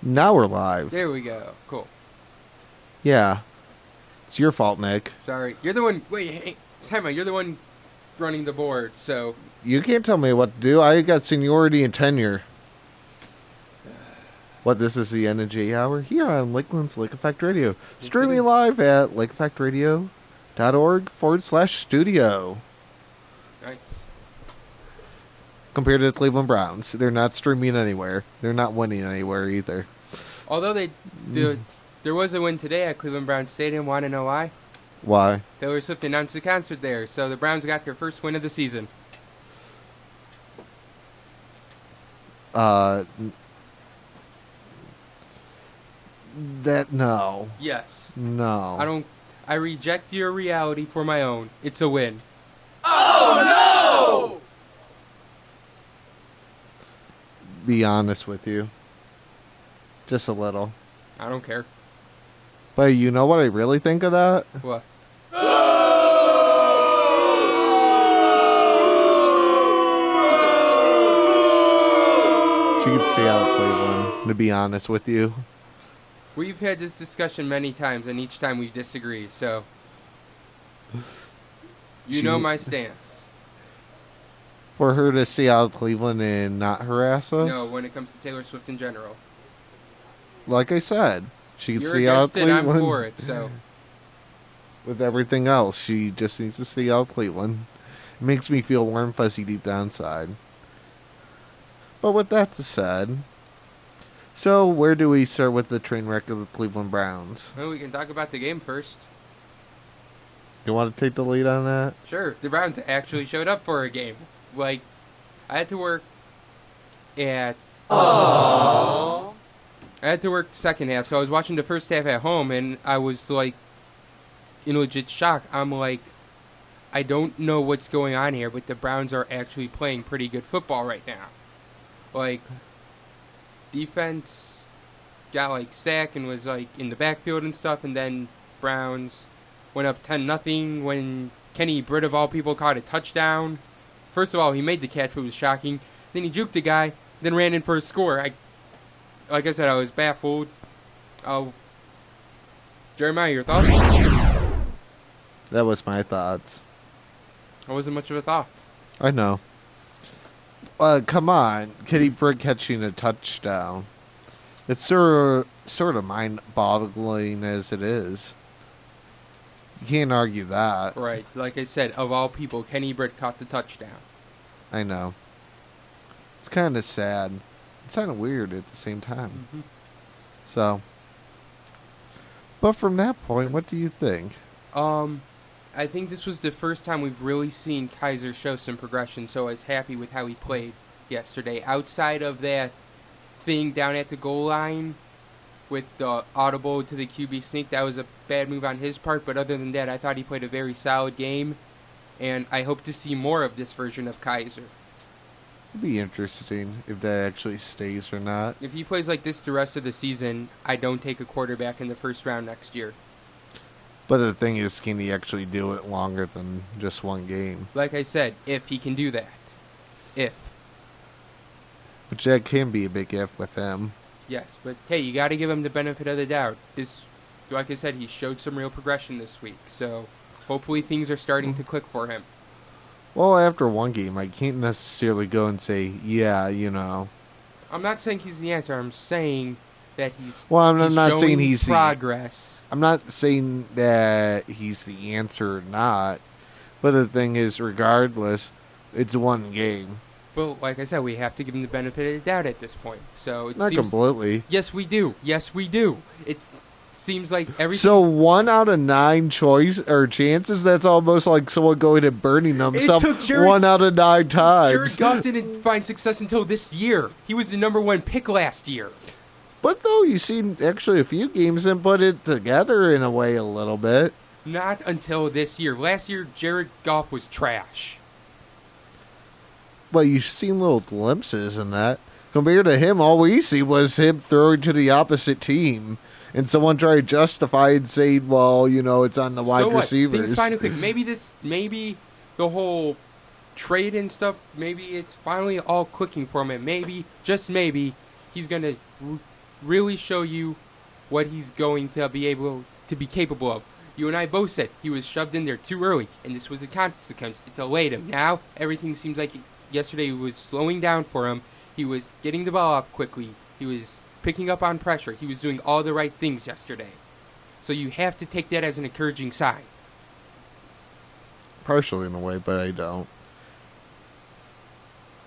Now we're live. There we go. Cool. Yeah. It's your fault, Nick. Sorry. You're the one... Wait, hey, time out. You're the one running the board, so... You can't tell me what to do. I got seniority and tenure. What, this is the Energy Hour? Here on Lakeland's Lake Effect Radio. Streaming live at lakeeffectradio.org/studio. Nice. Compared to the Cleveland Browns. They're not streaming anywhere. They're not winning anywhere either. Although there was a win today at Cleveland Browns Stadium. Want to know why? Why? Taylor Swift announced a concert there, so the Browns got their first win of the season. No. Yes. No. I reject your reality for my own. It's a win. Oh no! Be honest with you. Just a little. I don't care. But you know what I really think of that? What? She could stay out of Cleveland, to be honest with you. We've had this discussion many times, and each time we disagree, so... You know my stance. For her to stay out of Cleveland and not harass us? No, when it comes to Taylor Swift in general. Like I said, she could You're stay out of against it, I'm Cleveland. for it, so... With everything else, she just needs to stay out of Cleveland. It makes me feel warm, fuzzy deep down inside. But with that said... So, where do we start with the train wreck of the Cleveland Browns? Well, we can talk about the game first. You want to take the lead on that? Sure, the Browns actually showed up for a game. Like, I had to work at... Aww. I had to work the second half, so I was watching the first half at home, and I was, like, in legit shock. I'm like, I don't know what's going on here, but the Browns are actually playing pretty good football right now. Like... Defense got like sack and was like in the backfield and stuff, and then Browns went up 10-0 when Kenny Britt of all people caught a touchdown. First of all, he made the catch, which was shocking. Then he juked the guy, then ran in for a score. Like I said, I was baffled. Jeremiah, your thoughts? That was my thoughts. That wasn't much of a thought. I know. Come on. Kenny Britt catching a touchdown. It's sort of mind-boggling as it is. You can't argue that. Right. Like I said, of all people, Kenny Britt caught the touchdown. I know. It's kind of sad. It's kind of weird at the same time. Mm-hmm. So. But from that point, what do you think? I think this was the first time we've really seen Kizer show some progression, so I was happy with how he played yesterday. Outside of that thing down at the goal line with the audible to the QB sneak, that was a bad move on his part, but other than that, I thought he played a very solid game, and I hope to see more of this version of Kizer. It'd be interesting if that actually stays or not. If he plays like this the rest of the season, I don't take a quarterback in the first round next year. But the thing is, can he actually do it longer than just one game? Like I said, if he can do that. If. Which that can be a big if with him. Yes, but hey, you got to give him the benefit of the doubt. Like I said, he showed some real progression this week, so hopefully things are starting to click for him. Well, after one game, I can't necessarily go and say, yeah, you know. I'm not saying he's the answer. I'm saying that he's. Well, I'm not showing saying he's progress. I'm not saying that he's the answer or not, but the thing is, regardless, it's one game. But like I said, we have to give him the benefit of the doubt at this point. So it Not seems, completely. Yes, we do. Yes, we do. It seems like everything. So 1 out of 9 choice or chances. That's almost like someone going and burning themselves took Jared- 1 out of 9 times. Jared Goff didn't find success until this year. He was the number 1 pick last year. But though you've seen actually a few games and put it together in a way a little bit. Not until this year. Last year, Jared Goff was trash. But you've seen little glimpses in that. Compared to him, all we see was him throwing to the opposite team. And someone try to justify and say, well, you know, it's on the wide So what? receivers. Things finally click. Maybe the whole trade and stuff, maybe it's finally all clicking for him. And maybe, just maybe, he's going to really show you what he's going to be able to be capable of. You and I both said he was shoved in there too early, and this was a consequence. It delayed him. Now, everything seems like yesterday was slowing down for him. He was getting the ball off quickly. He was picking up on pressure. He was doing all the right things yesterday. So you have to take that as an encouraging sign. Partially in a way, but I don't.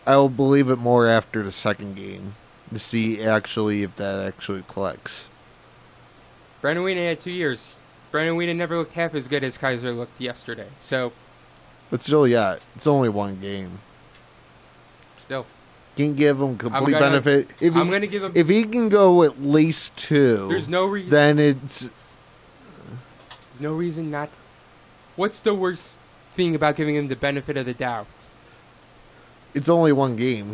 I'll believe it more after the second game to see actually if that actually clicks. Brandon Weeden had 2 years. Brandon Weeden never looked half as good as Kaiser looked yesterday. So, But still, yeah, it's only one game. still. Can give him complete benefit. If I'm going to give him... if he can go at least 2, There's no reason... then it's... There's no reason not... What's the worst thing about giving him the benefit of the doubt? It's only one game.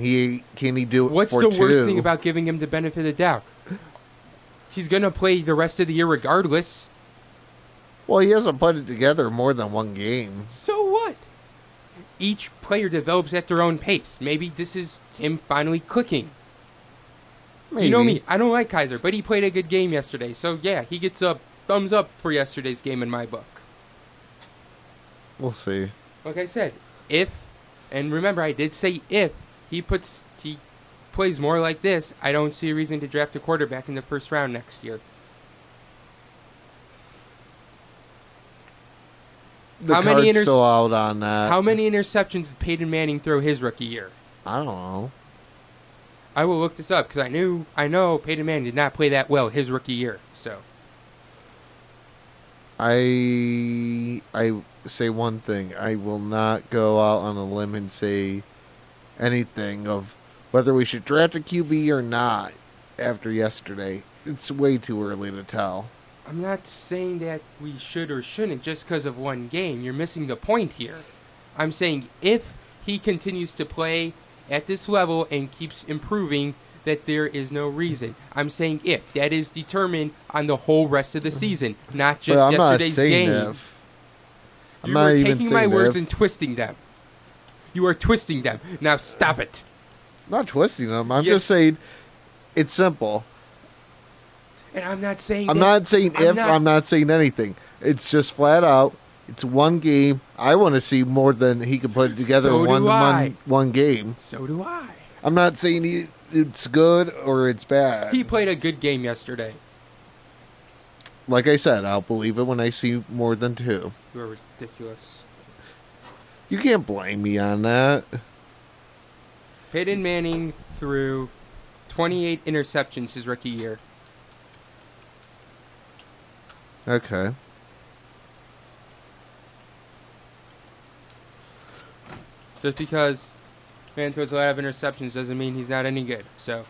Can he do it What's for the 2? worst thing about giving him the benefit of the doubt? He's going to play the rest of the year regardless. Well, he hasn't put it together more than one game. So what? Each player develops at their own pace. Maybe this is him finally clicking. Maybe. You know me, I don't like Kaiser, but he played a good game yesterday. So yeah, he gets a thumbs up for yesterday's game in my book. We'll see. Like I said, and remember I did say if he plays more like this, I don't see a reason to draft a quarterback in the first round next year. The card's still out on that. How many interceptions did Peyton Manning throw his rookie year? I don't know. I will look this up because I know Peyton Manning did not play that well his rookie year. So I say one thing. I will not go out on a limb and say anything of whether we should draft a QB or not after yesterday. It's way too early to tell. I'm not saying that we should or shouldn't just because of one game. You're missing the point here. I'm saying if he continues to play at this level and keeps improving, that there is no reason. I'm saying if. That is determined on the whole rest of the season, not just I'm yesterday's not saying game. If. You are taking my words and twisting them. You are twisting them. Now stop it. I'm not twisting them. I'm just saying it's simple. And I'm not saying I'm not saying anything. It's just flat out. It's one game. I want to see more than he can put together So in one game. So do I. I'm not saying it's good or it's bad. He played a good game yesterday. Like I said, I'll believe it when I see more than 2. You are ridiculous. You can't blame me on that. Peyton Manning threw 28 interceptions his rookie year. Okay. Just because man throws a lot of interceptions doesn't mean he's not any good. So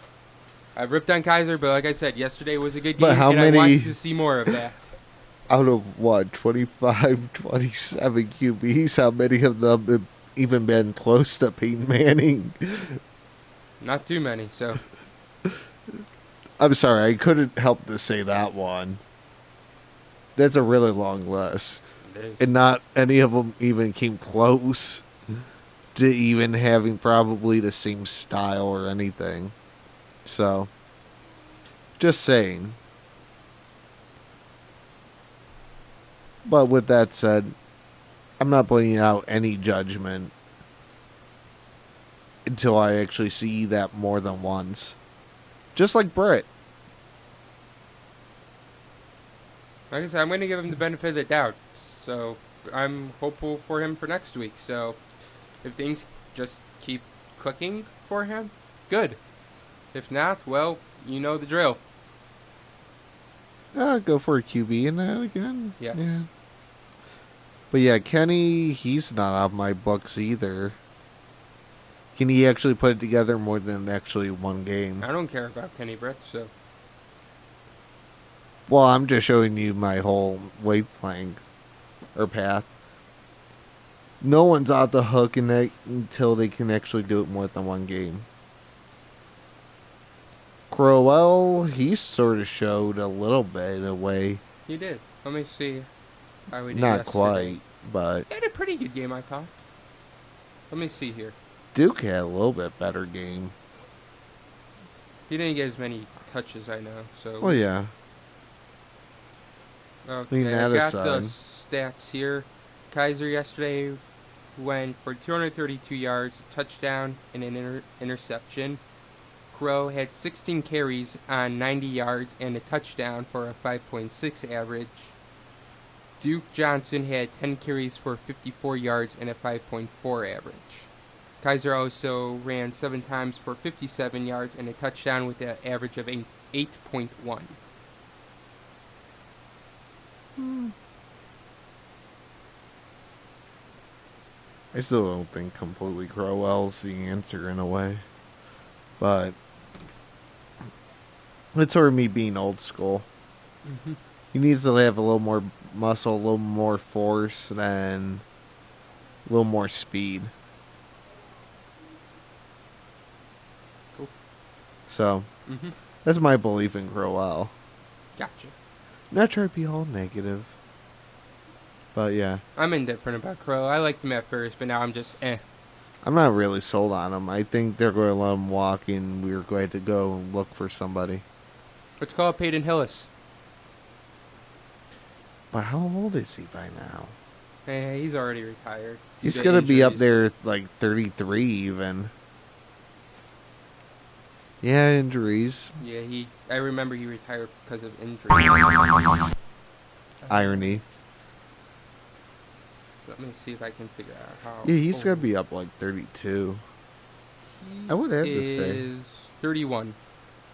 I've ripped on Kaiser, but like I said, yesterday was a good game, But I want to see more of that. Out of what, 25, 27 QBs, how many of them have even been close to Peyton Manning? Not too many, so. I'm sorry, I couldn't help to say that one. That's a really long list. And not any of them even came close to even having probably the same style or anything. So, just saying. But with that said, I'm not putting out any judgment until I actually see that more than once. Just like Britt. Like I said, I'm going to give him the benefit of the doubt. So I'm hopeful for him for next week. So if things just keep clicking for him, good. If not, well, you know the drill. Go for a QB in that again. Yes. Yeah. But yeah, Kenny, he's not off my books either. Can he actually put it together more than actually one game? I don't care about Kenny Britt, so. Well, I'm just showing you my whole weight plank or path. No one's out the hook until they can actually do it more than one game. Crowell, he sort of showed a little bit in a way. He did. Let me see how he did Not yesterday. quite, but He had a pretty good game, I thought. Let me see here. Duke had a little bit better game. He didn't get as many touches I know. So. Well, yeah. Okay, Leave that I got the aside. stats here. Kaiser yesterday went for 232 yards, a touchdown, and an interception. Crow had 16 carries on 90 yards and a touchdown for a 5.6 average. Duke Johnson had 10 carries for 54 yards and a 5.4 average. Kaiser also ran 7 times for 57 yards and a touchdown with an average of 8.1. I still don't think completely Crowell's the answer in a way. But it's sort of me being old school. Mm-hmm. He needs to have a little more muscle, a little more force, than a little more speed. Cool. So, Mm-hmm. that's my belief in Crowell. Gotcha. Not trying to be all negative. But yeah, I'm indifferent about Crow. I liked him at first, but now I'm just I'm not really sold on him. I think they're going to let him walk, and we're going to go and look for somebody. Let's call it Peyton Hillis. But how old is he by now? He's already retired. He's Due going to be up injuries. there like 33 even. Yeah, injuries. Yeah, I remember he retired because of injury. Irony. Let me see if I can figure out how. Yeah, he's going old to be up like 32. he I would have to is say. 31.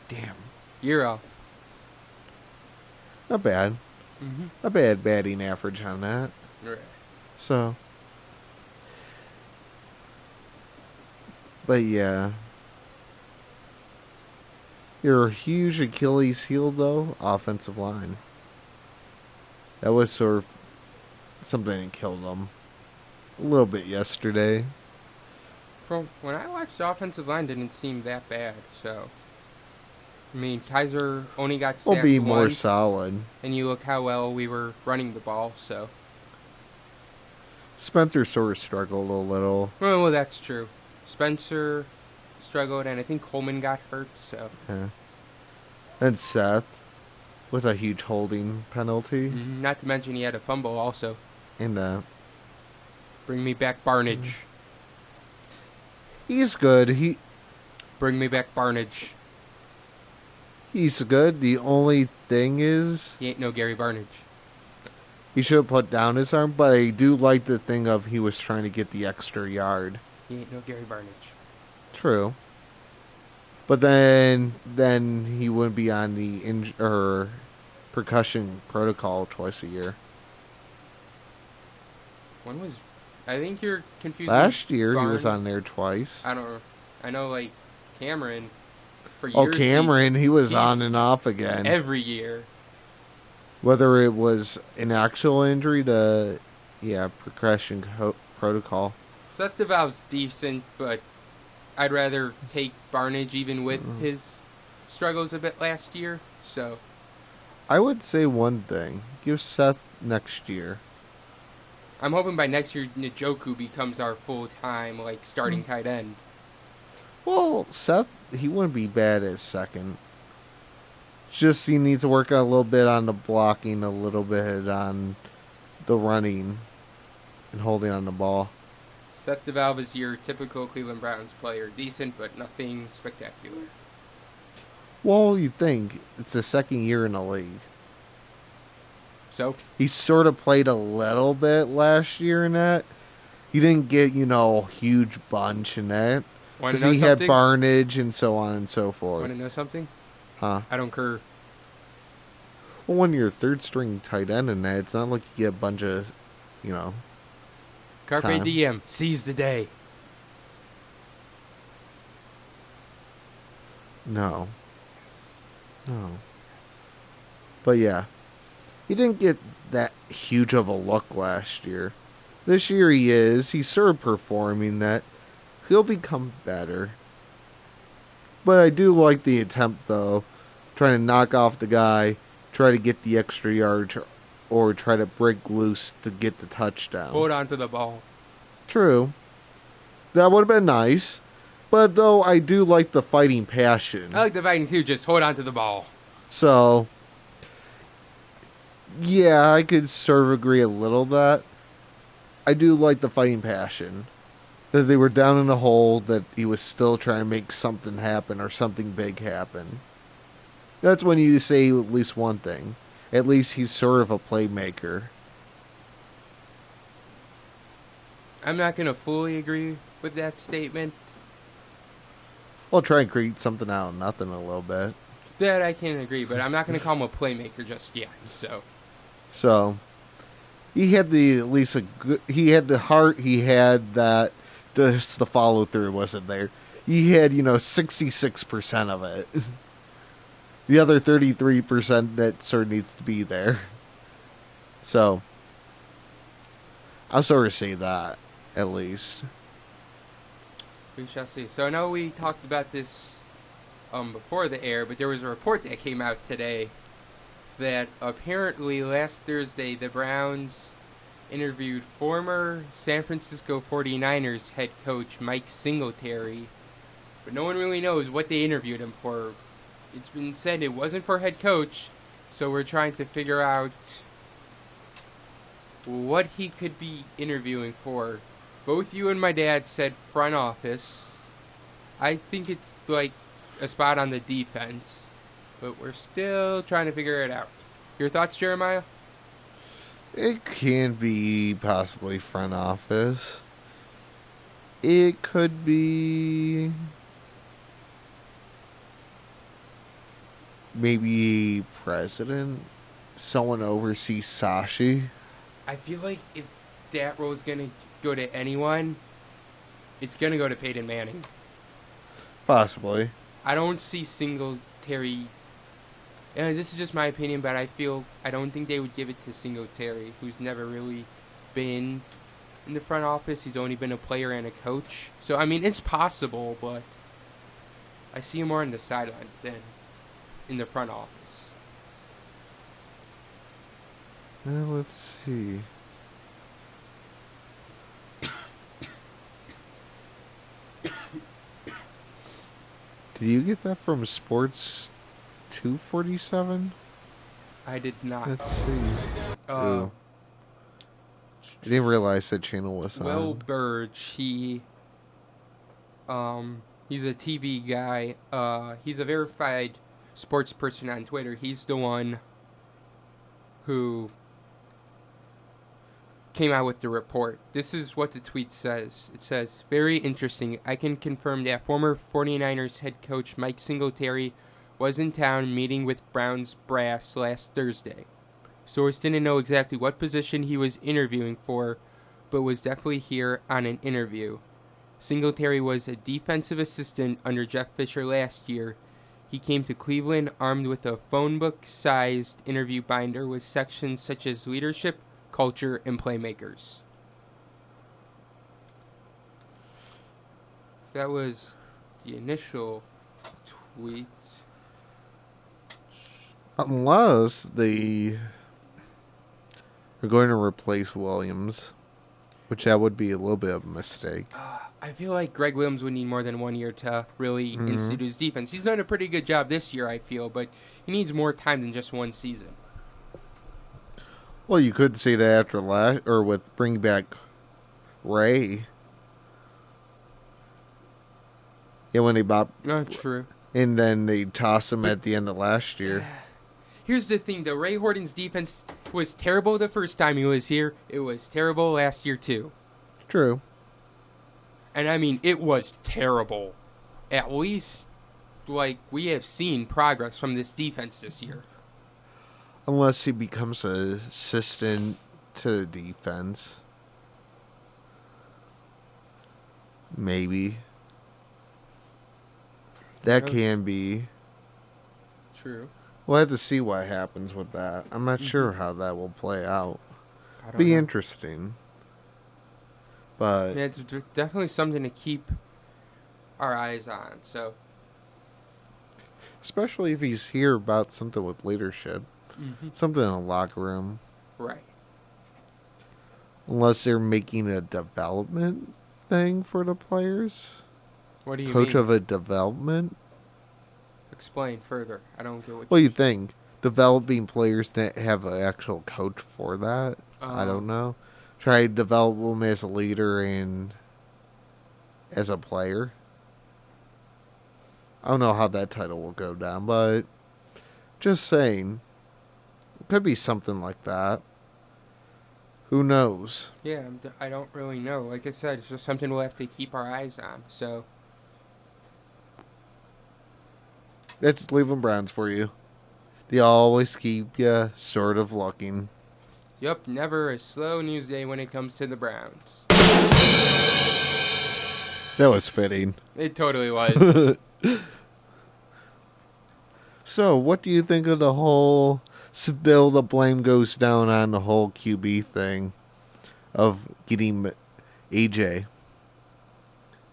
Damn. Year off. Not bad. Mm-hmm. A bad batting average on that. Right. So. But yeah. Your huge Achilles heel, though, offensive line. That was sort of something that killed them a little bit yesterday. From when I watched the offensive line, didn't seem that bad. So, I mean, Kaiser only got sacked We'll be more once, solid. and you look how well we were running the ball. So, Spencer sort of struggled a little. well, that's true. Spencer struggled, and I think Coleman got hurt. So, Yeah. And Seth with a huge holding penalty. not to mention he had a fumble also. And Bring me back Barnage. he's good. Bring me back Barnage. He's good. The only thing is He ain't no Gary Barnage. he should have put down his arm, but I do like the thing of he was trying to get the extra yard. He ain't no Gary Barnage. True. But then he wouldn't be on the percussion protocol twice a year. When was? I think you're confusing. Last year he was Barn- on there twice. I don't know. I know, like Cameron. For years, Oh, Cameron, he was he's on and off again. every year. Whether it was an actual injury to, percussion protocol. Seth DeVal's decent, but I'd rather take Barnage even with his struggles a bit last year. So I would say one thing. Give Seth next year. I'm hoping by next year Njoku becomes our full-time starting tight end. Well, Seth, he wouldn't be bad as second. It's just he needs to work a little bit on the blocking, a little bit on the running, and holding on the ball. Seth DeValve is your typical Cleveland Browns player. Decent, but nothing spectacular. Well, you think it's the second year in the league. So, He sort of played a little bit last year in that. He didn't get, a huge bunch in that. want to Because know he had something? Barnage and so on and so forth. Want to know something? Huh? I don't care. Well, when you're third string tight end in that, it's not like you get a bunch of, Carpe Time. diem. Seize the day. No. No. But yeah. He didn't get that huge of a look last year. This year he is. He's sort of performing that. He'll become better. But I do like the attempt, though. Trying to knock off the guy, try to get the extra yard, or try to break loose to get the touchdown. Hold on to the ball. True. That would have been nice. But though I do like the fighting passion. I like the fighting too. Just hold on to the ball. So, yeah, I could sort of agree a little that I do like the fighting passion. That they were down in a hole, that he was still trying to make something happen or something big happen. That's when you say at least one thing. At least he's sort of a playmaker. I'm not going to fully agree with that statement. I'll try and create something out of nothing a little bit. That I can agree, but I'm not going to call him a playmaker just yet. So, he had he had the heart, he had that, just the follow through wasn't there. He had, 66% of it. The other 33% that sort of needs to be there. So, I'll sort of say that, at least. We shall see. So I know we talked about this before the air, but there was a report that came out today that apparently last Thursday the Browns interviewed former San Francisco 49ers head coach Mike Singletary, but no one really knows what they interviewed him for. It's been said it wasn't for head coach, so we're trying to figure out what he could be interviewing for. Both you and my dad said front office. I think it's like a spot on the defense, but we're still trying to figure it out. Your thoughts, Jeremiah? It can be possibly front office. It could be maybe president. Someone oversees Sashi. I feel like if that role's gonna go to anyone, it's gonna go to Peyton Manning. Possibly. I don't see Singletary. And this is just my opinion, but I don't think they would give it to Singletary, who's never really been in the front office. He's only been a player and a coach. So I mean, it's possible, but I see him more on the sidelines than in the front office. Let's see. Did you get that from Sports 247? I did not. Let's see. Uh, Ooh. I didn't realize that channel was on. Will Burge, he's a TV guy. He's a verified sports person on Twitter. He's the one who came out with the report. This is what the tweet says. It says, "Very interesting. I can confirm that former 49ers head coach Mike Singletary was in town meeting with Browns brass last Thursday. Source didn't know exactly what position he was interviewing for, but was definitely here on an interview. Singletary was a defensive assistant under Jeff Fisher last year. He came to Cleveland armed with a phone book-sized interview binder with sections such as leadership, culture, and playmakers." That was the initial tweet. Unless they're going to replace Williams, which that would be a little bit of a mistake. I feel like Greg Williams would need more than 1 year to really institute his defense. He's done a pretty good job this year, I feel, but he needs more time than just one season. Well, you could say that after with bring back Ray. Yeah, when they bought, Not true. and then they toss him at the end of last year. Here's the thing, though. Ray Horton's defense was terrible the first time he was here. It was terrible last year, too. True. And I mean, it was terrible. At least, we have seen progress from this defense this year. Unless he becomes an assistant to the defense. Maybe. That can be. True. We'll have to see what happens with that. I'm not sure how that will play out. I don't Be know. interesting. But Yeah, it's definitely something to keep our eyes on. So, especially if he's here about something with leadership. Something in the locker room. right. Unless they're making a development thing for the players. What do you Coach mean? of a development? Explain further. I don't get what What do you think? Developing players that have an actual coach for that? I don't know. Try to develop them as a leader and as a player. I don't know how that title will go down, but just saying. It could be something like that. Who knows? Yeah, I don't really know. Like I said, it's just something we'll have to keep our eyes on. So, That's Cleveland Browns for you. They always keep you sort of looking. yep, never a slow news day when it comes to the Browns. That was fitting. It totally was. So, what do you think of the whole... Still, the blame goes down on the whole QB thing of getting AJ.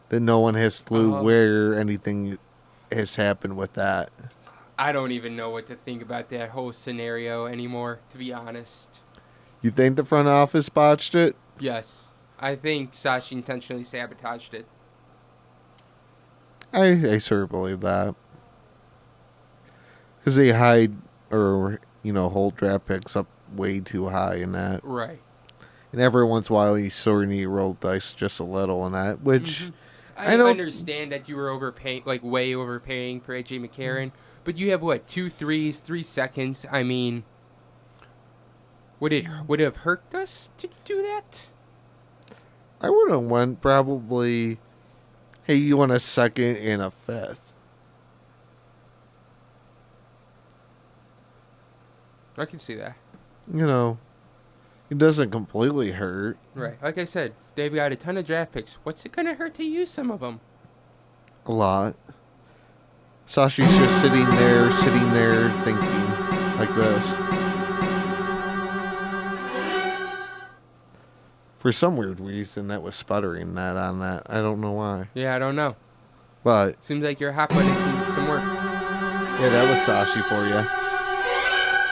That no one has clue where anything has happened with that. I don't even know what to think about that whole scenario anymore, to be honest. You think the front office botched it? Yes, I think Sashi intentionally sabotaged it. I sort of believe that. Because they hide or, hold draft picks up way too high in that. Right. And every once in a while, you sort of need to roll dice just a little in that, which... Mm-hmm. I understand that you were overpaying, like way overpaying for AJ McCarron, but you have, 2 threes, 3 seconds. I mean, would it have hurt us to do that? I would have went probably, hey, you want a second and a fifth. I can see that. It doesn't completely hurt. Right. Like I said, they've got a ton of draft picks. What's it going to hurt to use some of them? A lot. Sashi's just sitting there thinking like this. For some weird reason, that was sputtering that on that. I don't know why. Yeah, I don't know. But, Seems like your hot buttons need some work. yeah, that was Sashi for you.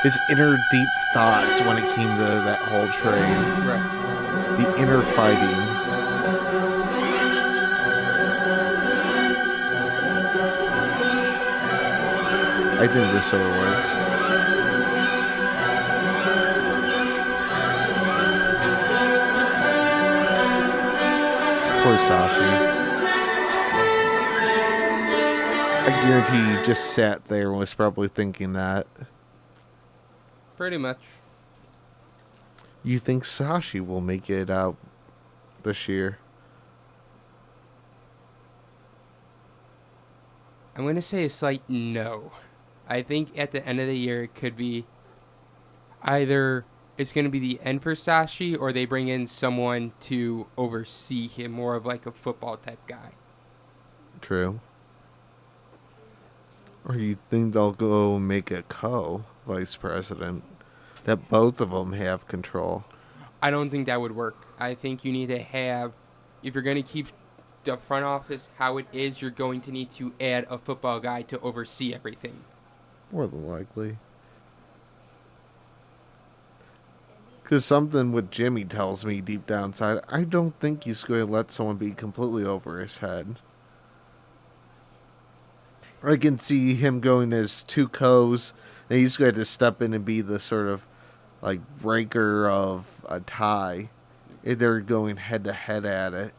His inner deep thoughts when it came to that whole trade. Right. The inner fighting. I think this sort of works. Poor Sashi. I guarantee he just sat there and was probably thinking that. Pretty much. You think Sashi will make it out this year? I'm going to say a slight no. I think at the end of the year it could be either it's going to be the end for Sashi or they bring in someone to oversee him, more of like a football type guy. True. Or you think they'll go make a co-vice president? That both of them have control. I don't think that would work. I think you need to have, if you're going to keep the front office how it is, you're going to need to add a football guy to oversee everything. More than likely. Because something with Jimmy tells me deep down inside, I don't think he's going to let someone be completely over his head. I can see him going as two co's, and he's going to step in and be the sort of like breaker of a tie. If they're going head to head at it.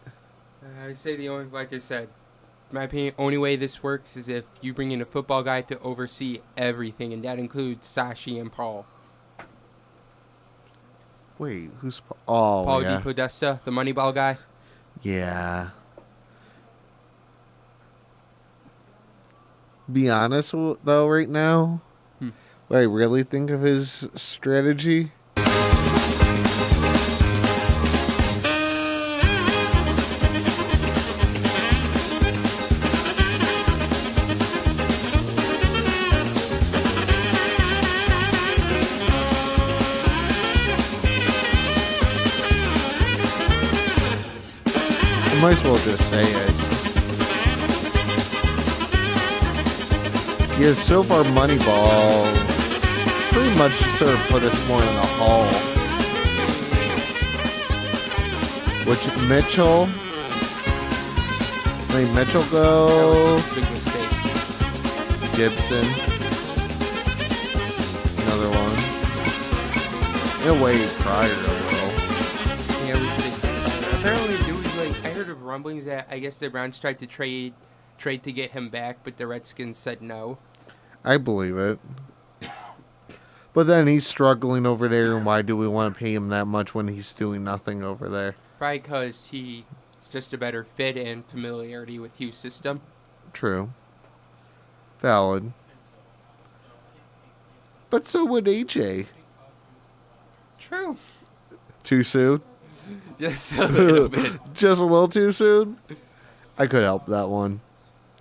I would say the only, like I said, in my opinion, only way this works is if you bring in a football guy to oversee everything, and that includes Sashi and Paul. Wait, who's Paul? Paul Yeah. DePodesta, the Moneyball guy. Yeah. Be honest though, right now, what I really think of his strategy. I might as well just say it. He has so far Moneyball pretty much sort of put us more in a hall. Which Mitchell Let Mitchell That go. was a big mistake. Gibson. Another one. In a way, prior a little. Yeah, we should have. Apparently, there was I heard of rumblings that I guess the Browns tried to trade to get him back, but the Redskins said no. I believe it. But then he's struggling over there, and why do we want to pay him that much when he's doing nothing over there? Probably because he's just a better fit and familiarity with Hugh's system. True. Valid. But so would AJ. True. Too soon? Just a little bit. Just a little too soon? I could help that one.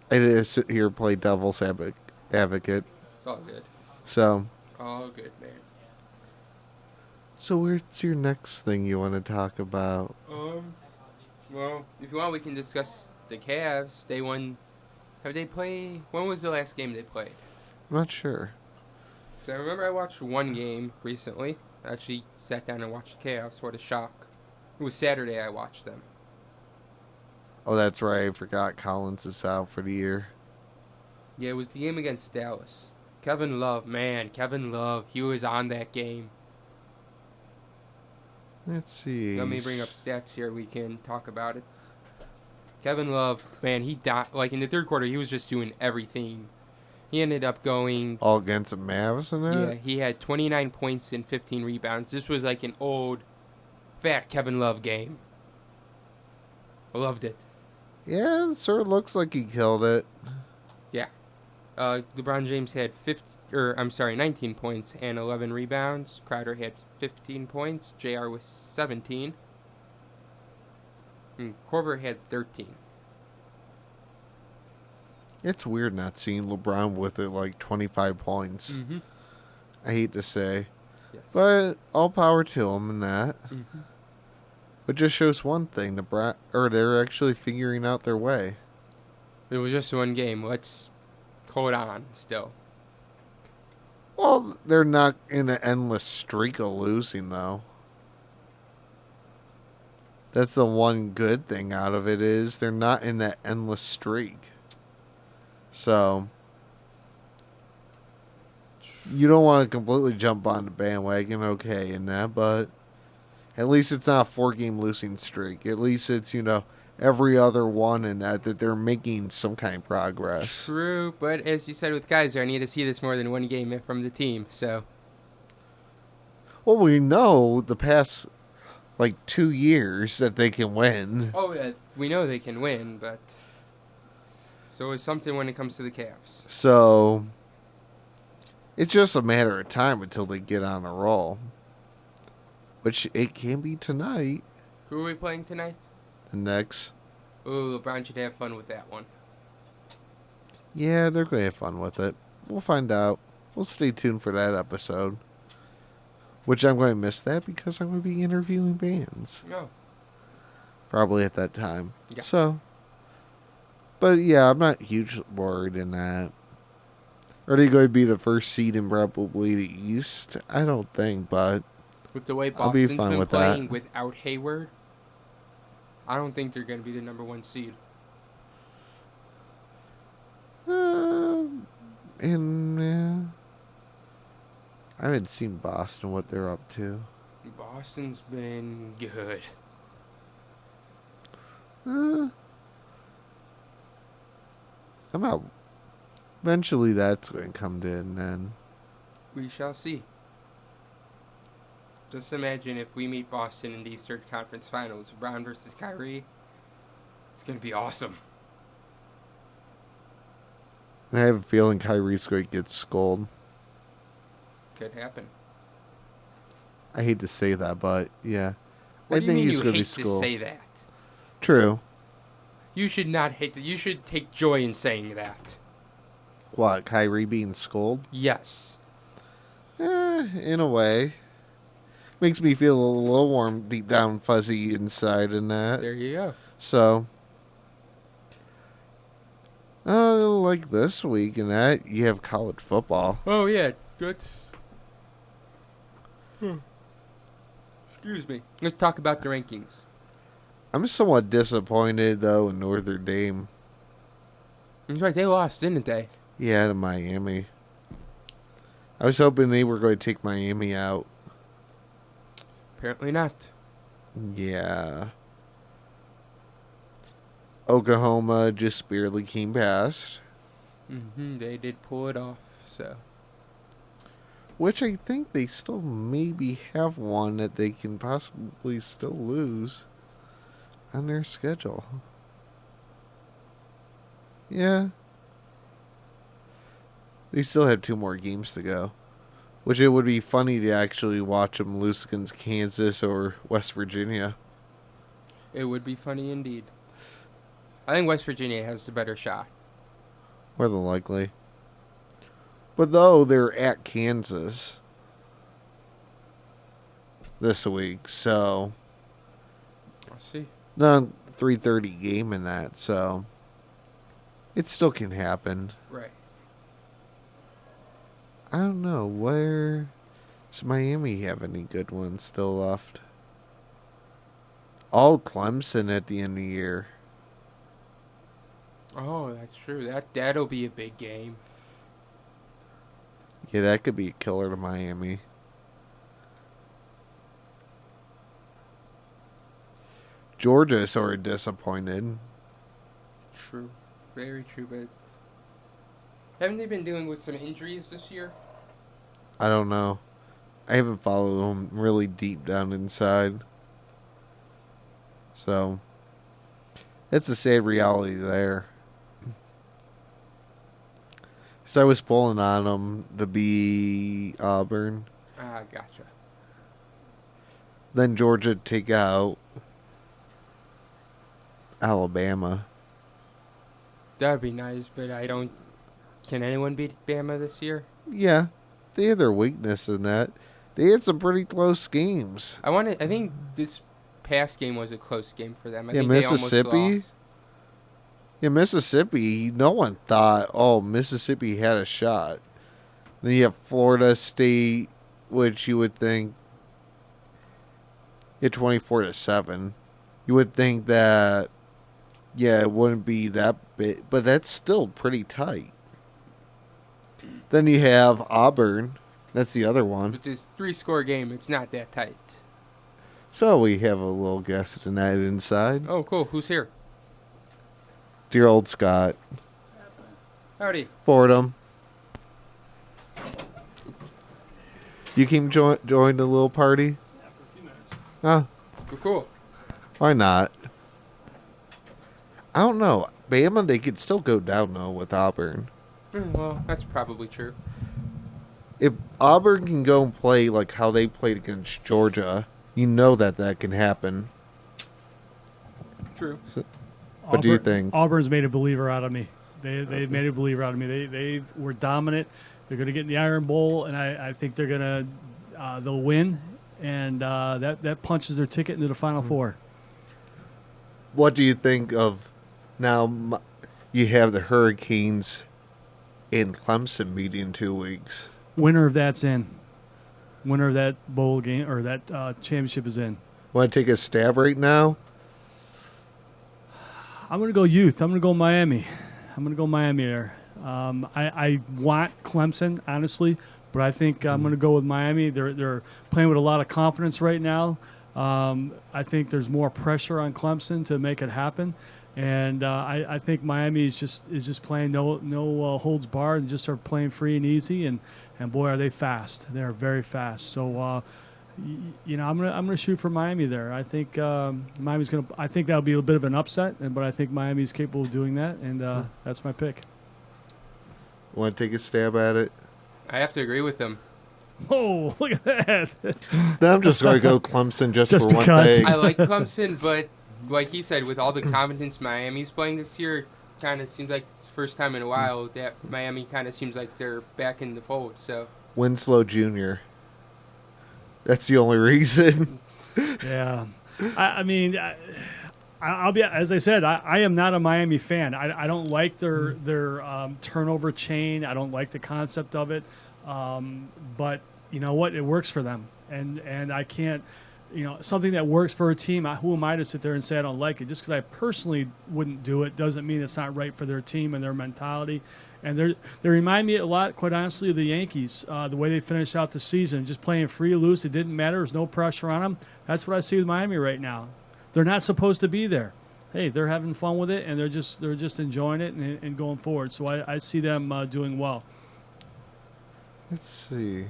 I did sit here and play devil's advocate. It's all good. So, All good, man. so where's your next thing you want to talk about? Well, if you want, we can discuss the Cavs. They won. Have they played? When was the last game they played? I'm not sure. So I remember I watched one game recently. I actually sat down and watched the Cavs. What a shock. It was Saturday I watched them. Oh, that's right. I forgot Collins is out for the year. Yeah, it was the game against Dallas. Kevin Love, man, Kevin Love, he was on that game. Let's see. Let me bring up stats here. We can talk about it. Kevin Love, man, he died. Like in the third quarter, he was just doing everything. He ended up going. All against the Mavs and that? Yeah, he had 29 points and 15 rebounds. This was like an old, fat Kevin Love game. I loved it. Yeah, it sort of looks like he killed it. LeBron James had 19 points and 11 rebounds. Crowder had 15 points. JR was 17. And Korver had 13. It's weird not seeing LeBron with it like 25 points. Mm-hmm. I hate to say. Yes. But all power to him in that. Mm-hmm. It just shows one thing. They're actually figuring out their way. It was just one game. Let's hold on still. Well, they're not in an endless streak of losing, though. That's the one good thing out of it is they're not in that endless streak. So, you don't want to completely jump on the bandwagon, okay, in that, but at least it's not a 4-game losing streak. At least it's, every other one in that they're making some kind of progress. True, but as you said with Geyser, I need to see this more than one game from the team, so. Well, we know the past, 2 years that they can win. Oh, yeah, we know they can win, but. So it's something when it comes to the Cavs. So, it's just a matter of time until they get on a roll. Which it can be tonight. Who are we playing tonight? The next. Ooh, LeBron should have fun with that one. Yeah, they're going to have fun with it. We'll find out. We'll stay tuned for that episode. Which I'm going to miss that because I'm going to be interviewing bands. No. Probably at that time. Yeah. So. But yeah, I'm not hugely worried in that. Are they going to be the first seed in probably the East? I don't think, but With the way I'll be Boston's fine been with playing that. without Hayward, I don't think they're going to be the number one seed. I haven't seen Boston, what they're up to. Boston's been good. I'm out. Eventually that's going to come to an end. We shall see. Just imagine if we meet Boston in the Eastern Conference Finals, Brown versus Kyrie. It's going to be awesome. I have a feeling Kyrie's going to get scolded. Could happen. I hate to say that, but yeah. What I do you think mean he's you going to be hate to scolded. say that? True. You should not hate that. You should take joy in saying that. What, Kyrie being scolded? Yes. In a way. Makes me feel a little warm, deep down, fuzzy inside in that. There you go. So, like this week and that, you have college football. Oh, yeah. Good. Excuse me. Let's talk about the rankings. I'm somewhat disappointed, though, in Notre Dame. That's right. They lost, didn't they? Yeah, to Miami. I was hoping they were going to take Miami out. Apparently not. Yeah. Oklahoma just barely came past. They did pull it off, so. Which I think they still maybe have one that they can possibly still lose on their schedule. Yeah. They still have 2 more games to go. Which it would be funny to actually watch them lose against Kansas or West Virginia. It would be funny indeed. I think West Virginia has the better shot. More than likely. But though they're at Kansas this week, so I'll see. not 3:30 game in that, so it still can happen. Right. I don't know where does Miami have any good ones still left. All Clemson at the end of the year. Oh, that's true. That'll be a big game. Yeah, that could be a killer to Miami. Georgia is sort of disappointed. True. Very true, but haven't they been dealing with some injuries this year? I don't know. I haven't followed them really deep down inside. So, it's a sad reality there. So I was pulling on them to be Auburn. Ah, gotcha. Then Georgia take out Alabama. That'd be nice, but I don't. Can anyone beat Bama this year? Yeah, they had their weakness in that. They had some pretty close games. I think this past game was a close game for them. I Yeah, think they almost Mississippi. lost. Yeah, Mississippi, no one thought, oh, Mississippi had a shot. Then you have Florida State, which you would think, at 24-7. You would think that, yeah, it wouldn't be that big, but that's still pretty tight. Then you have Auburn. That's the other one. Which is 3-score game. It's not that tight. So we have a little guest tonight inside. Oh, cool. Who's here? Dear old Scott. Howdy. Fordham. You came join the little party? Yeah, for a few minutes. Oh, Cool. why not? I don't know. Bama, they could still go down, though, with Auburn. Well, that's probably true. If Auburn can go and play like how they played against Georgia, you know that can happen. True. What do you think? Auburn's made a believer out of me. They've made a believer out of me. They were dominant. They're going to get in the Iron Bowl, and I think they're going to they'll win, and that punches their ticket into the Final Four. What do you think of now? You have the Hurricanes in Clemson meeting in 2 weeks. Winner of that's in. Winner of that bowl game or that championship is in. Want to take a stab right now? I'm going to go youth. I'm going to go Miami. I'm going to go Miami there. I want Clemson, honestly, but I think I'm going to go with Miami. They're playing with a lot of confidence right now. I think there's more pressure on Clemson to make it happen, and I think Miami is just playing no holds barred and just are playing free and easy. And boy, are they fast! They're very fast. So. I'm gonna shoot for Miami there. I think Miami's gonna. I think that'll be a bit of an upset, but I think Miami's capable of doing that, and that's my pick. Want to take a stab at it? I have to agree with them. Oh, look at that! Then I'm just going to go Clemson just Just for one because. thing. I like Clemson, but like he said, with all the confidence Miami's playing this year, kind of seems like it's the first time in a while that Miami kind of seems like they're back in the fold. So Winslow Jr. That's the only reason. Yeah, I mean, I'll be as I said. I am not a Miami fan. I don't like their turnover chain. I don't like the concept of it. But you know what? It works for them, and I can't. something that works for a team. Who am I to sit there and say I don't like it? Just because I personally wouldn't do it doesn't mean it's not right for their team and their mentality. And they remind me a lot, quite honestly, of the Yankees, the way they finished out the season, just playing free or loose. It didn't matter. There's no pressure on them. That's what I see with Miami right now. They're not supposed to be there. Hey, they're having fun with it, and they're just enjoying it and going forward. So I see them doing well. Let's see.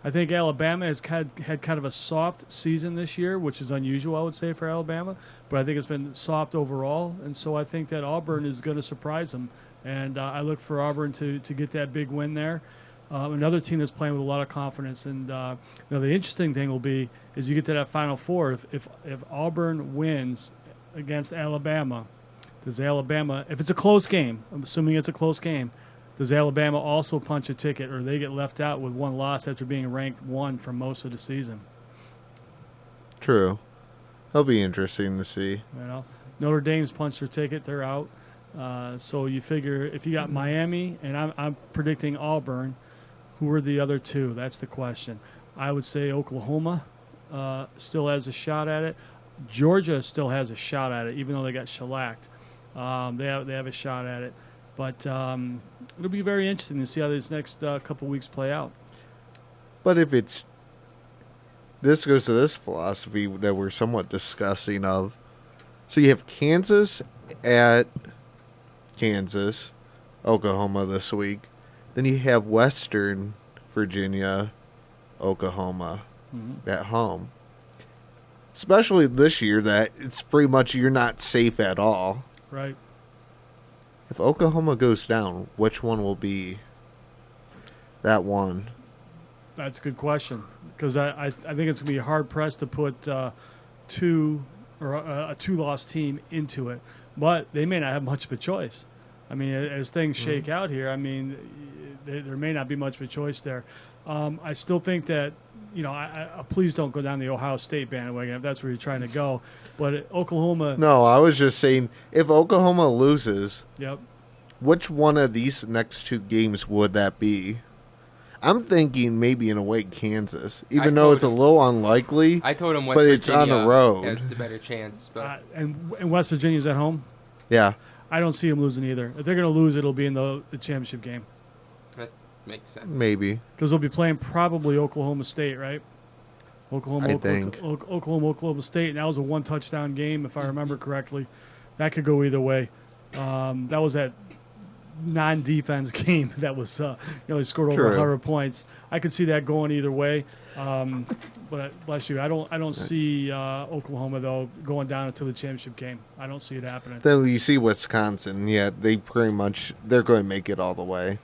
I think Alabama has had kind of a soft season this year, which is unusual, I would say, for Alabama. But I think it's been soft overall, and so I think that Auburn is going to surprise them. And I look for Auburn to get that big win there. Another team that's playing with a lot of confidence. And the interesting thing will be is you get to that Final Four. If Auburn wins against Alabama, does Alabama, if it's a close game, I'm assuming it's a close game, does Alabama also punch a ticket, or they get left out with one loss after being ranked 1 for most of the season? True. That'll be interesting to see. Notre Dame's punched their ticket; they're out. So you figure if you got Miami, and I'm predicting Auburn, who are the other two? That's the question. I would say Oklahoma still has a shot at it. Georgia still has a shot at it, even though they got shellacked. They have a shot at it. But it'll be very interesting to see how these next couple weeks play out. But if this goes to this philosophy that we're somewhat discussing of. So you have Kansas at Kansas, Oklahoma this week. Then you have Western Virginia, Oklahoma at home. Especially this year that it's pretty much you're not safe at all. Right. If Oklahoma goes down, which one will be that one? That's a good question, because I think it's going to be hard-pressed to put a two-loss team into it. But they may not have much of a choice. I mean, as things shake out here, I mean, there may not be much of a choice there. I still think that, please don't go down the Ohio State bandwagon if that's where you're trying to go. But Oklahoma. No, I was just saying, if Oklahoma loses, Yep. which one of these next two games would that be? I'm thinking maybe in a way Kansas, even though it's a little unlikely. I told him West but Virginia it's on the road. has the better chance. But And West Virginia's at home. Yeah. I don't see them losing either. If they're going to lose, it'll be in the championship game. that makes sense. Maybe. Because they'll be playing probably Oklahoma State, right? Oklahoma State, and that was a one-touchdown game, if I remember correctly. That could go either way. That was that non-defense game that was, they scored over 100 points. I could see that going either way. But bless you, I don't see Oklahoma though going down into the championship game. I don't see it happening. Then you see Wisconsin. Yeah, they're going to make it all the way.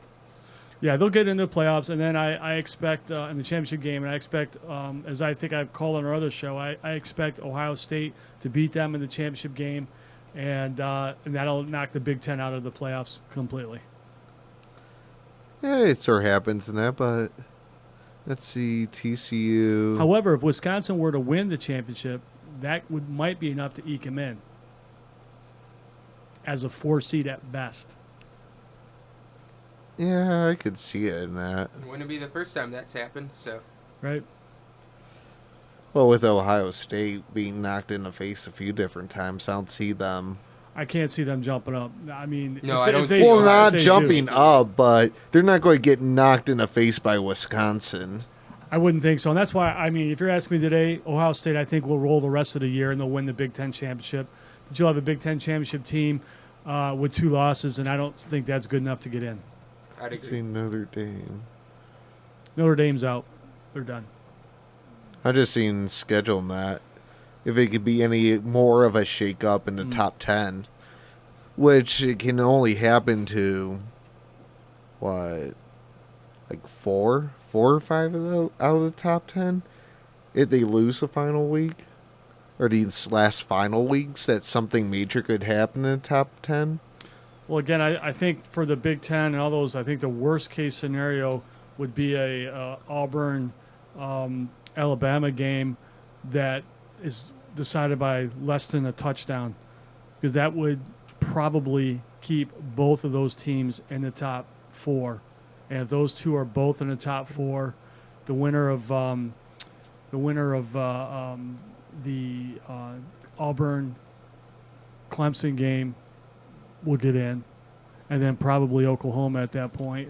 Yeah, they'll get into the playoffs, and then I expect in the championship game, and I expect, as I think I've called on our other show, I expect Ohio State to beat them in the championship game, and that'll knock the Big Ten out of the playoffs completely. Yeah, it sort of happens in that, but let's see, TCU. However, if Wisconsin were to win the championship, that might be enough to eke them in as a 4 seed at best. Yeah, I could see it in that. It wouldn't be the first time that's happened. So Right. Well, with Ohio State being knocked in the face a few different times, I don't see them. I can't see them jumping up. I mean, No, if I they- don't if see they- Well, if not they jumping do. up, but they're not going to get knocked in the face by Wisconsin. I wouldn't think so. And that's why, I mean, if you're asking me today, Ohio State, I think, will roll the rest of the year and they'll win the Big Ten championship. But you'll have a Big Ten championship team with 2 losses, and I don't think that's good enough to get in. I'd Let's agree. see Notre Dame. Notre Dame's out. They're done. I'm just seeing scheduling that. If it could be any more of a shake-up in the top 10, which it can only happen to, what, like 4 or 5 out of the top 10? If they lose the final week? Or these last final weeks, that something major could happen in the top 10? Well, again, I think for the Big Ten and all those, I think the worst-case scenario would be a Auburn Alabama game that is decided by less than a touchdown, because that would probably keep both of those teams in the top 4. And if those two are both in the top 4, the winner of the winner of the Auburn Clemson game will get in, and then probably Oklahoma at that point.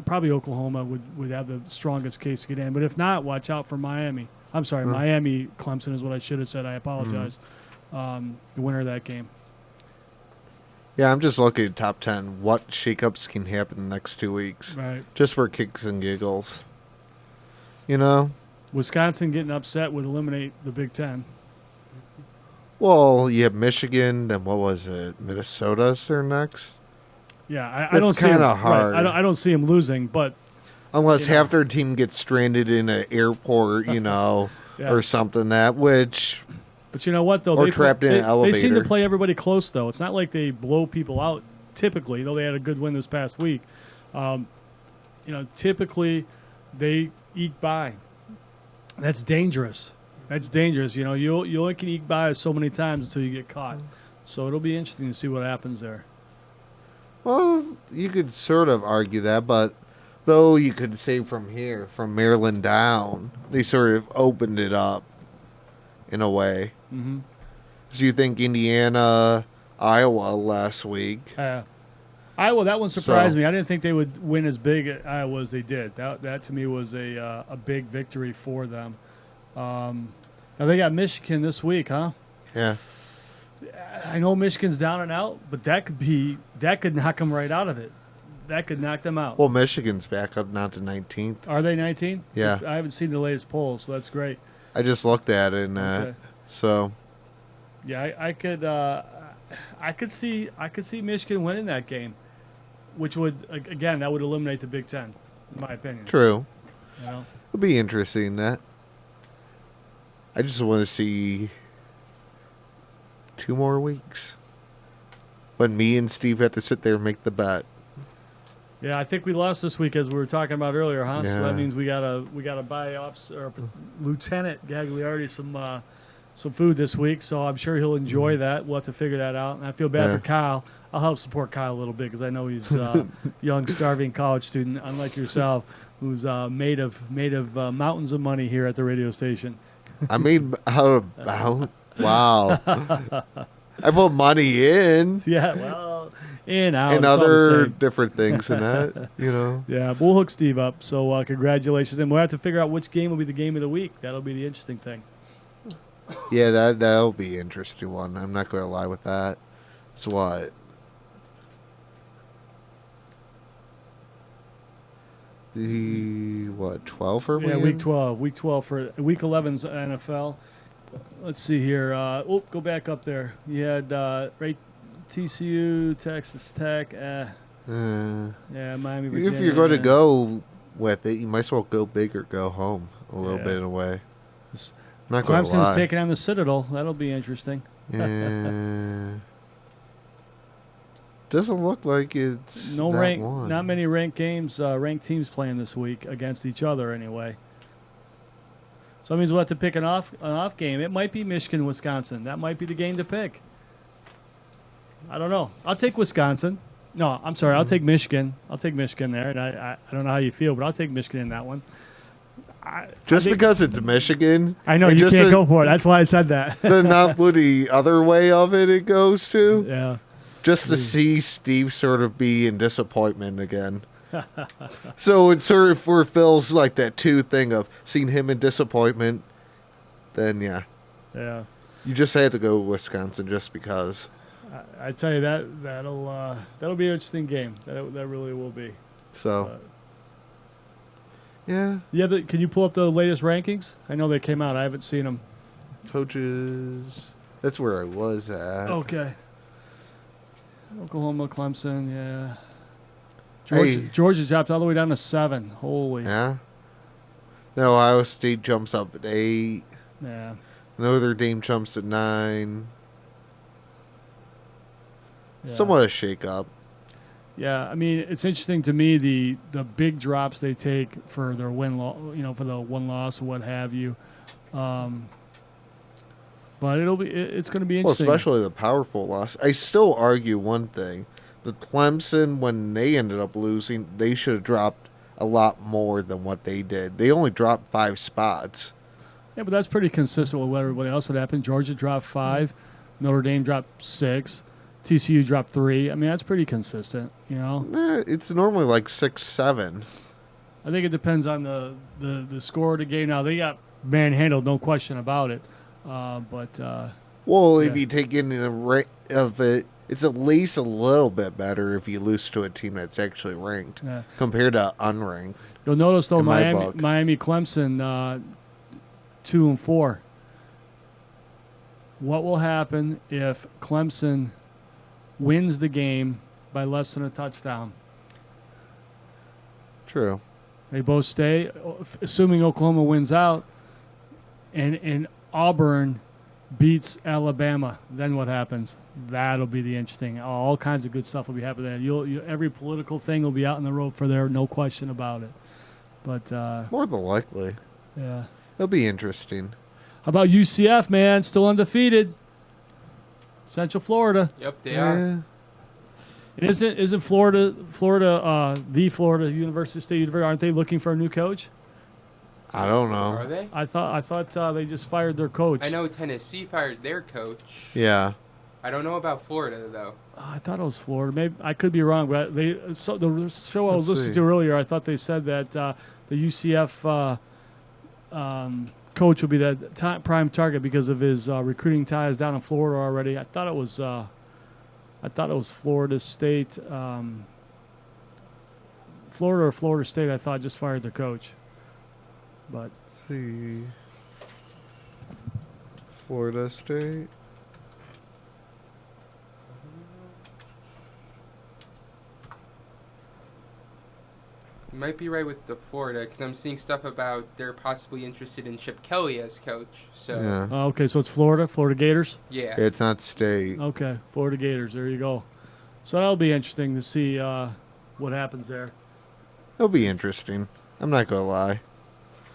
Probably Oklahoma would have the strongest case to get in. But if not, watch out for Miami. I'm sorry, Miami Clemson is what I should have said. I apologize. The winner of that game. Yeah, I'm just looking at top 10. What shakeups can happen in the next 2 weeks? Right. Just for kicks and giggles. You know? Wisconsin getting upset would eliminate the Big Ten. Well, you have Michigan, then what was it? Minnesota's there next? Yeah, I don't see kinda them, hard. Right, I don't see them losing, but Unless half their team gets stranded in an airport, Yeah. or something which... But you know what, though? Or trapped in an elevator. They seem to play everybody close, though. It's not like they blow people out typically, though they had a good win this past week. Typically they eke by. That's dangerous. You know, you only can eke by so many times until you get caught. So it'll be interesting to see what happens there. Well, you could sort of argue that, but though you could say from Maryland down, they sort of opened it up in a way. Mm-hmm. So you think Indiana, Iowa last week. Iowa, that one surprised me. I didn't think they would win as big at Iowa as they did. That to me was a big victory for them. Now they got Michigan this week, huh? Yeah. I know Michigan's down and out, but that could knock them right out of it. That could knock them out. Well, Michigan's back up now to 19th. Are they 19? Yeah. I haven't seen the latest polls, so that's great. I just looked at it, and so. Yeah, I could see Michigan winning that game, which would again that would eliminate the Big Ten, in my opinion. True. You know? It'll be interesting that. I just want to see 2 more weeks when me and Steve had to sit there and make the bet. Yeah, I think we lost this week as we were talking about earlier, huh? Yeah. So that means we gotta buy Lieutenant Gagliardi some food this week. So I'm sure he'll enjoy that. We'll have to figure that out. And I feel bad for Kyle. I'll help support Kyle a little bit because I know he's a young, starving college student, unlike yourself, who's made of mountains of money here at the radio station. I mean, wow. I put money in. Yeah, well, in, out. And it's all the other same. different things in that, Yeah, but we'll hook Steve up. So congratulations. And we'll have to figure out which game will be the game of the week. That'll be the interesting thing. Yeah, that'll be an interesting one. I'm not going to lie with that. It's what? The 12 for Yeah, week 12. Week 12 for week 11's NFL. Let's see here. Go back up there. You had right TCU, Texas Tech. Yeah, Miami, Virginia. If you're going to go with it, you might as well go big or go home a little bit in a way. Not going to lie. Clemson's taking on the Citadel. That'll be interesting. Doesn't look like it's not many ranked teams playing this week against each other anyway. So that means we'll have to pick an off game. It might be Michigan, Wisconsin. That might be the game to pick. I don't know. I'll take Wisconsin. No, I'm sorry. I'll take Michigan. I'll take Michigan there. And I don't know how you feel, but I'll take Michigan in that one. Because it's Michigan. I know you can't go for it. That's why I said that. Not the other way of it goes to. Yeah. Just to see Steve sort of be in disappointment again. So it sort of fulfills like that 2 thing of seeing him in disappointment. Then yeah, you just had to go Wisconsin just because. I tell you that'll be an interesting game. That really will be. So. Yeah. Can you pull up the latest rankings? I know they came out. I haven't seen them. Coaches. That's where I was at. Okay. Oklahoma, Clemson, yeah. Georgia dropped all the way down to 7. Holy. Yeah. No, Ohio State jumps up at 8. Yeah. Notre Dame jumps at 9. Yeah. Somewhat a shake-up. Yeah, I mean, it's interesting to me the big drops they take for their for the one loss or what have you. But it's going to be interesting. Well, especially the powerful loss. I still argue one thing. The Clemson, when they ended up losing, they should have dropped a lot more than what they did. They only dropped 5 spots. Yeah, but that's pretty consistent with what everybody else had happened. Georgia dropped 5, Notre Dame dropped 6, TCU dropped 3. I mean, that's pretty consistent, you know. It's normally like 6, 7. I think it depends on the score of the game. Now, they got manhandled, no question about it. Well, if Yeah. you take into the rate of it, it's at least a little bit better if you lose to a team that's actually ranked Yeah. compared to unranked. You'll notice, though, In my book. Miami Clemson 2-4. What will happen if Clemson wins the game by less than a touchdown? True. They both stay, assuming Oklahoma wins out, and Auburn beats Alabama. Then what happens? That'll be the interesting. All kinds of good stuff will be happening. Every political thing will be out in the road for there, no question about it. But More than likely. yeah, It'll be interesting. how about UCF, man? Still undefeated. Central Florida. Yep, they are. Yeah. And isn't Florida the Florida University State University? Aren't they looking for a new coach? I don't Are know. they? I thought they just fired their coach. I know Tennessee fired their coach. Yeah. I don't know about Florida though. I thought it was Florida. Maybe I could be wrong, but the show I was Let's listening see. to earlier, I thought they said that the UCF coach will be the prime target because of his recruiting ties down in Florida already. I thought it was Florida State, Florida or Florida State. I thought just fired their coach, but Let's see. Florida State. You might be right with the Florida because I'm seeing stuff about they're possibly interested in Chip Kelly as coach. So Yeah. okay, so it's Florida Gators. yeah. It's not state. Okay, Florida Gators. There you go. So that'll be interesting to see what happens there. It'll be interesting. I'm not going to lie.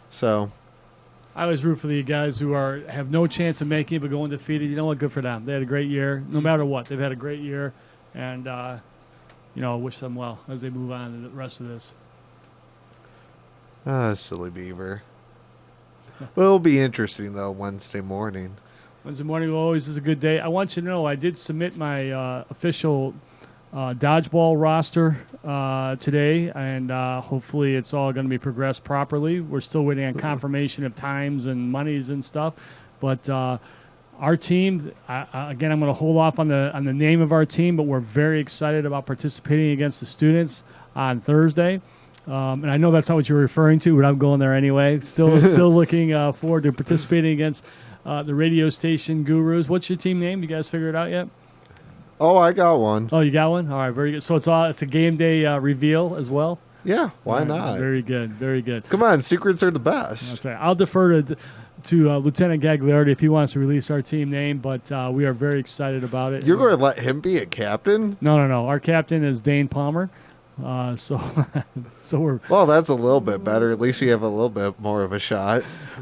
So, I always root for the guys who have no chance of making it but go undefeated. You know what? Good for them. They had a great year. No matter what, they've had a great year, and wish them well as they move on to the rest of this. silly beaver. Well, it'll be interesting, though, Wednesday morning. Wednesday morning always is a good day. I want you to know I did submit my official dodgeball roster today, and hopefully it's all going to be progressed properly. We're still waiting on confirmation of times and monies and stuff, but our team, again, I'm going to hold off on the name of our team, but we're very excited about participating against the students on Thursday. And I know that's not what you're referring to, but I'm going there anyway. Still looking forward to participating against the radio station gurus. What's your team name? You guys figure it out yet? Oh, I got one. Oh, you got one? All right, very good. So it's a game day reveal as well? Yeah, why All right, not? Very good, very good. Come on, secrets are the best. That's right. I'll defer to Lieutenant Gagliardi if he wants to release our team name, but we are very excited about it. You're going to let him be a captain? No. Our captain is Dane Palmer. So we're Well, that's a little bit better. At least you have a little bit more of a shot.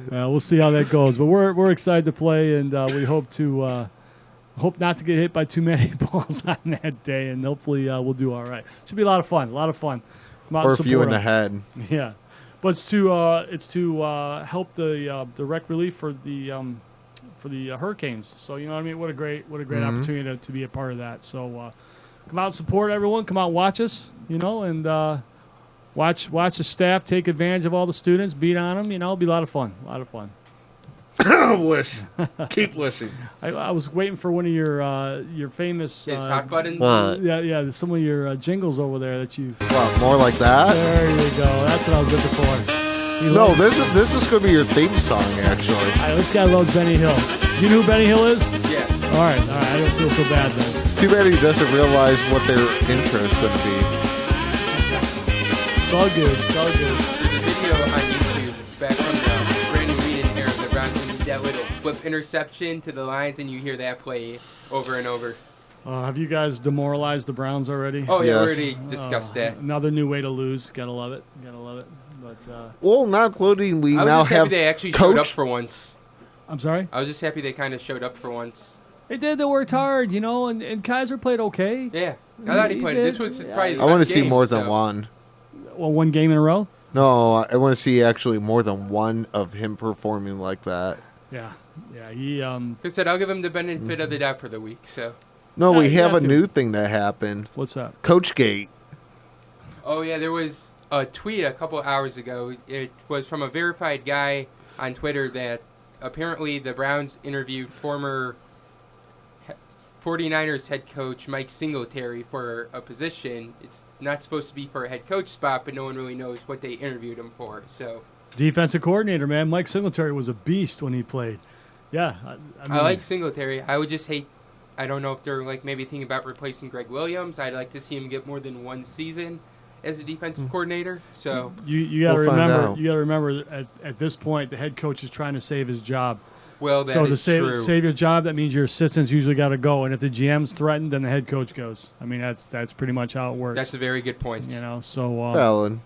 we'll see how that goes. But we're excited to play, and we hope not to get hit by too many balls on that day, and hopefully we'll do all right. Should be a lot of fun. Come out Or and a few in support the us. head. Yeah, but it's to help the wreck relief for the hurricanes. So you know what I mean. What a great opportunity to be a part of that. So come out and support everyone. Come out and watch us. And watch the staff take advantage of all the students. Beat on them. It'll be a lot of fun. Wish. Keep wishing. I was waiting for one of your famous His hot buttons. What? yeah some of your jingles over there that you. What, more like that? There you go. That's what I was looking for. No, this is going to be your theme song, actually. All right, this guy loves Benny Hill. You know who Benny Hill is? Yeah. All right. I don't feel so bad then. Too bad he doesn't realize what their intro is going to be. It's all good. There's a video on YouTube back from the Brandon Whedon era of the Browns when he did that little flip interception to the Lions, and you hear that play over and over. Have you guys demoralized the Browns already? Oh, yeah, Yes. we already discussed that. Another new way to lose. Gotta love it. But Well, not including we I was now just happy have they actually showed up coach. for once. I'm sorry. I was just happy they kind of showed up for once. They did. They worked hard, and Kaiser played okay. Yeah. I thought he played. did. This was probably his I want to best see game, more than so- one. Well, one game in a row. No, I want to see actually more than one of him performing like that. Yeah. He Like I said, I'll give him the benefit of the doubt for the week. So. No, Yeah, we you have a have to. new thing that happened. what's that? Coachgate. Oh yeah, there was a tweet a couple hours ago. It was from a verified guy on Twitter that apparently the Browns interviewed former 49ers head coach Mike Singletary for a position. It's not supposed to be for a head coach spot, but no one really knows what they interviewed him for. So Defensive coordinator, man. Mike Singletary was a beast when he played. Yeah. I mean, I like Singletary. I would just hate. I don't know if they're like maybe thinking about replacing Greg Williams. I'd like to see him get more than one season as a defensive coordinator. So You got to We'll find remember. out. You got to remember at this point, the head coach is trying to save his job. well, that So to is true. save your job, that means your assistants usually got to go, and if the GM's threatened, then the head coach goes. I mean, that's pretty much how it works. That's a very good point. you know. So Fallon.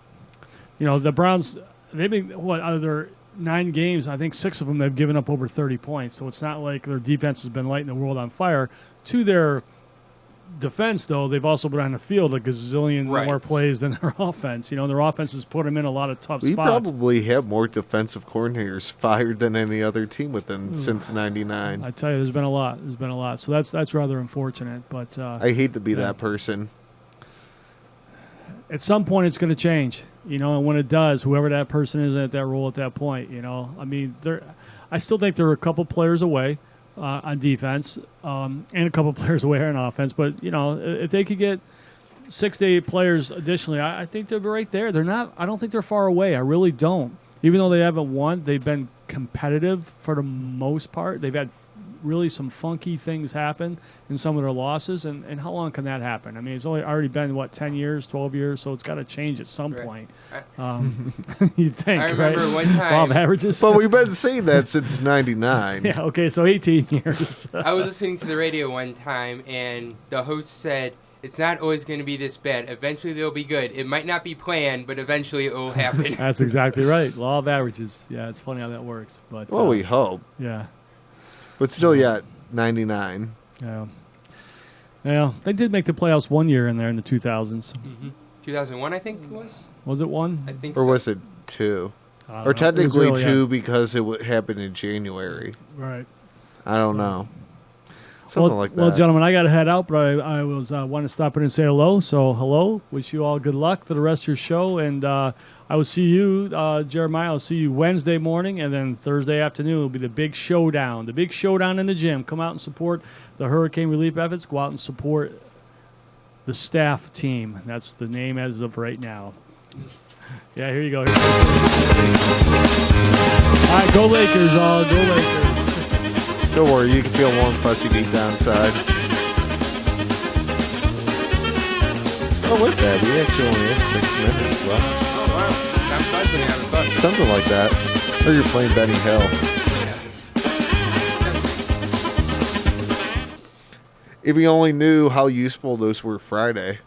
the Browns, they've been out of their 9 games, I think 6 of them they've given up over 30 points. So it's not like their defense has been lighting the world on fire. To their defense, though, they've also been on the field a gazillion Right. more plays than their offense. Their offense has put them in a lot of tough We spots. probably have more defensive coordinators fired than any other team within since I '99. tell you, there's been a lot. There's been a lot. So that's rather unfortunate. But I hate to be Yeah. that person. at some point it's going to change, and when it does, whoever that person is at that role at that point, I mean, I still think they're a couple players away on defense and a couple players away on offense. But, if they could get 6 to 8 players additionally, I think they'll be right there. I don't think they're far away. I really don't. Even though they haven't won, they've been competitive for the most part. They've had really some funky things happen in some of their losses. And how long can that happen? I mean, it's already been, 10 years, 12 years, so it's got to change at some Right. point. You think, I remember right? one time- Law of averages? But we've been saying that since '99. yeah, okay, so 18 years. I was listening to the radio one time, and the host said, "It's not always going to be this bad. Eventually, they'll be good. It might not be planned, but eventually it will happen." That's exactly right. Law of averages. Yeah, it's funny how that works. But Well, we hope. yeah. But still, yeah, '99. Yeah. Yeah, they did make the playoffs one year in there in the 2000s. 2001, I think it was. Was it one? I think Or so. was it 2? I don't Or know. It was technically early 2 because it happened in January. Right. I don't know. Something like that. Well, gentlemen, I got to head out, but I was want to stop in and say hello. So hello. Wish you all good luck for the rest of your show. And I will see you, Jeremiah, I'll see you Wednesday morning. And then Thursday afternoon will be the big showdown. The big showdown in the gym. Come out and support the hurricane relief efforts. Go out and support the staff team. That's the name as of right now. Yeah, here you go. All right, go Lakers, all. Go Lakers. Don't worry, you can feel warm, fuzzy deep down inside. Oh, with that, we actually only have 6 minutes left. Oh, wow. Time flies when you're having fun. Something like that. Or you're playing Benny Hill. If you only knew how useful those were Friday.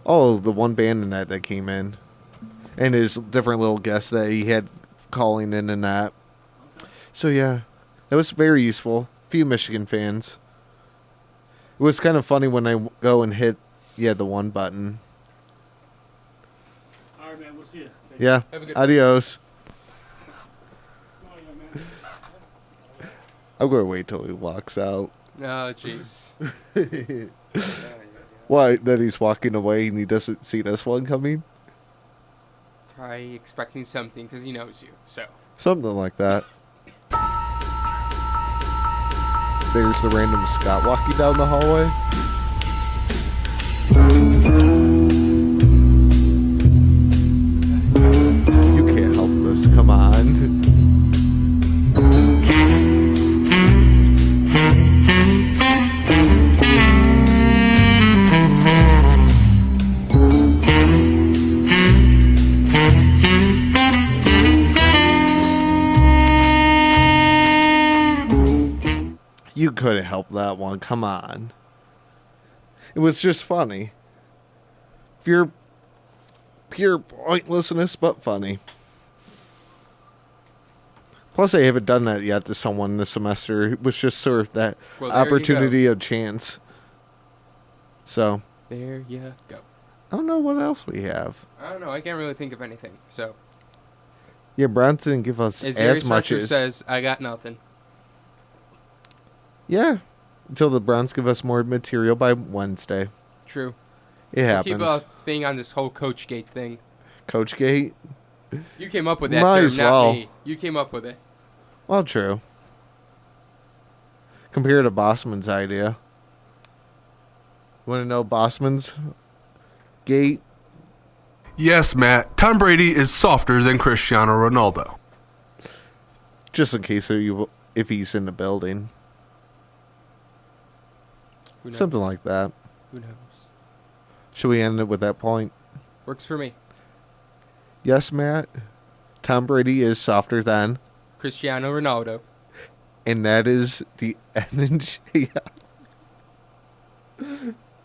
Oh, the one band in that came in. And his different little guests that he had calling in and that. So, yeah. That was very useful. Few Michigan fans. It was kind of funny when I go and hit, the one button. All right, man. We'll see you. Yeah. Have a good Adios. I'm going to wait till he walks out. Oh, jeez. Why? That he's walking away and he doesn't see this one coming? Probably expecting something because he knows you. So. Something like that. There's the random Scott walking down the hallway. You can't help this. Come on. You couldn't help that one. Come on. It was just funny. Pure pointlessness, but funny. Plus, I haven't done that yet to someone this semester. It was just sort of that Well, there you opportunity of chance. So, There you go. I don't know what else we have. I don't know. I can't really think of anything. So, Yeah, Browns didn't give us as as Gary much Fletcher as... says, I got nothing. Yeah, until the Browns give us more material by Wednesday. True. It We'll happens. keep a thing on this whole Coachgate thing. Coachgate? You came up with that Might term, as not well. me. You came up with it. Well, true. Compared to Bossman's idea. Want to know Bossman's gate? Yes, Matt. Tom Brady is softer than Cristiano Ronaldo. Just in case if he's in the building. Who knows? Something like that. Who knows? Should we end it with that point? Works for me. Yes, Matt. Tom Brady is softer than, Cristiano Ronaldo. and that is the NJS